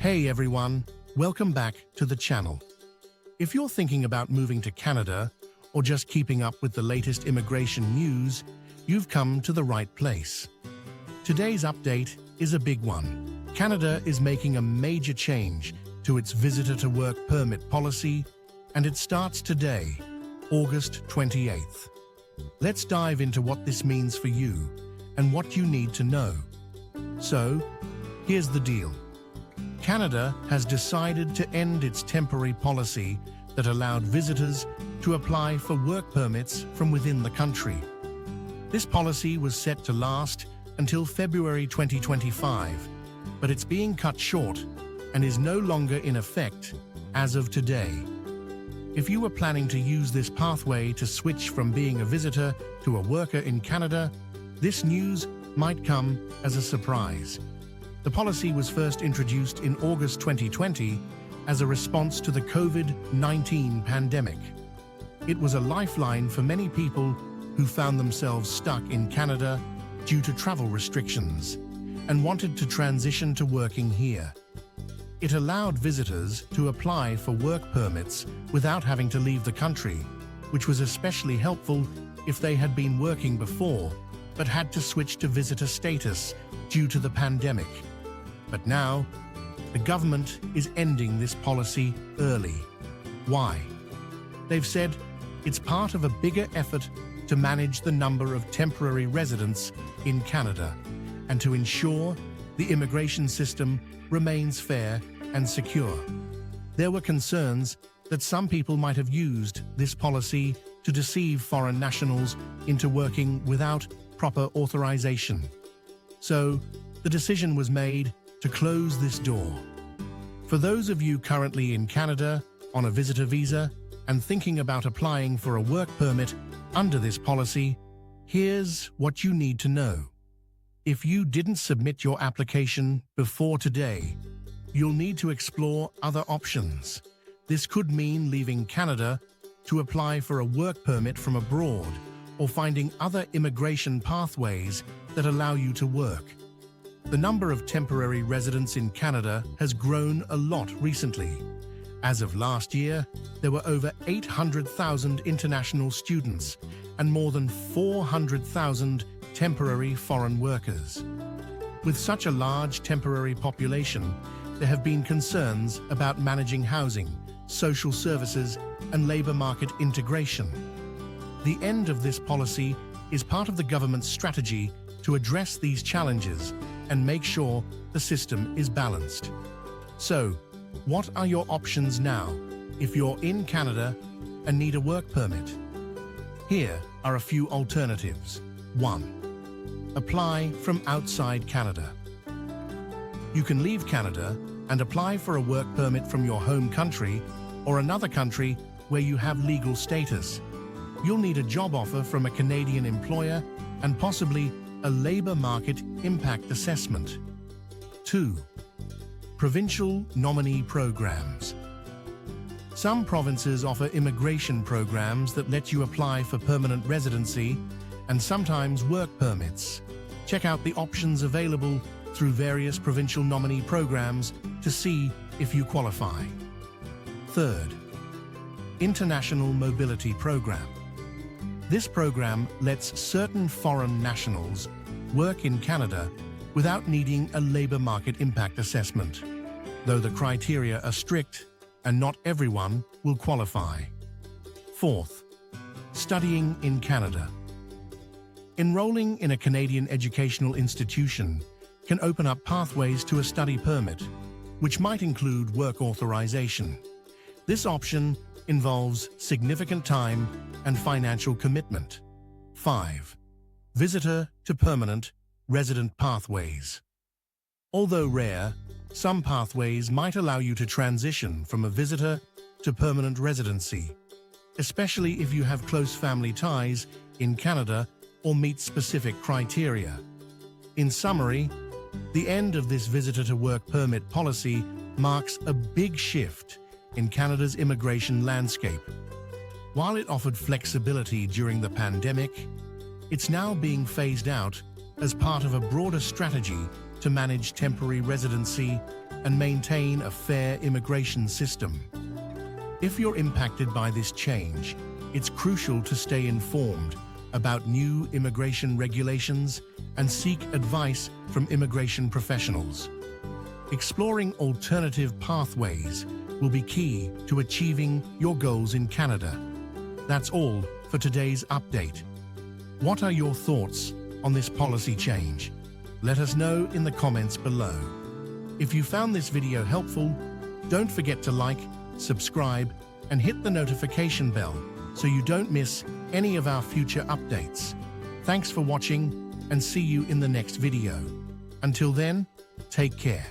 Hey everyone, welcome back to the channel. If you're thinking about moving to Canada or just keeping up with the latest immigration news, you've come to the right place. Today's update is a big one. Canada is making a major change to its visitor-to-work permit policy, and it starts today, August 28th. Let's dive into what this means for you and what you need to know. So, here's the deal. Canada has decided to end its temporary policy that allowed visitors to apply for work permits from within the country. This policy was set to last until February 2025, but it's being cut short and is no longer in effect as of today. If you were planning to use this pathway to switch from being a visitor to a worker in Canada, this news might come as a surprise. The policy was first introduced in August 2020 as a response to the COVID-19 pandemic. It was a lifeline for many people who found themselves stuck in Canada due to travel restrictions and wanted to transition to working here. It allowed visitors to apply for work permits without having to leave the country, which was especially helpful if they had been working before but had to switch to visitor status due to the pandemic. But now, the government is ending this policy early. Why? They've said it's part of a bigger effort to manage the number of temporary residents in Canada and to ensure the immigration system remains fair and secure. There were concerns that some people might have used this policy to deceive foreign nationals into working without proper authorization. So, the decision was made to close this door. For those of you currently in Canada on a visitor visa and thinking about applying for a work permit under this policy, here's what you need to know. If you didn't submit your application before today, you'll need to explore other options. This could mean leaving Canada to apply for a work permit from abroad or finding other immigration pathways that allow you to work. The number of temporary residents in Canada has grown a lot recently. As of last year, there were over 800,000 international students and more than 400,000 temporary foreign workers. With such a large temporary population, there have been concerns about managing housing, social services, and labor market integration. The end of this policy is part of the government's strategy to address these challenges and make sure the system is balanced. So, what are your options now if you're in Canada and need a work permit? Here are a few alternatives. 1. Apply from outside Canada. You can leave Canada and apply for a work permit from your home country or another country where you have legal status. You'll need a job offer from a Canadian employer and possibly a labor market impact assessment. 2. Provincial nominee programs. Some provinces offer immigration programs that let you apply for permanent residency and sometimes work permits. Check out the options available through various provincial nominee programs to see if you qualify. 3rd. International Mobility Program. This program lets certain foreign nationals work in Canada without needing a labor market impact assessment, though the criteria are strict and not everyone will qualify. 4th. Studying in Canada. Enrolling in a Canadian educational institution can open up pathways to a study permit, which might include work authorization. This option involves significant time and financial commitment. 5. Visitor to permanent resident pathways. Although rare, some pathways might allow you to transition from a visitor to permanent residency, especially if you have close family ties in Canada or meet specific criteria. In summary, the end of this visitor-to-work permit policy marks a big shift in Canada's immigration landscape. While it offered flexibility during the pandemic, it's now being phased out as part of a broader strategy to manage temporary residency and maintain a fair immigration system. If you're impacted by this change, it's crucial to stay informed about new immigration regulations and seek advice from immigration professionals. Exploring alternative pathways will be key to achieving your goals in Canada. That's all for today's update. What are your thoughts on this policy change? Let us know in the comments below. If you found this video helpful, don't forget to like, subscribe, and hit the notification bell so you don't miss any of our future updates. Thanks for watching, and see you in the next video. Until then, take care.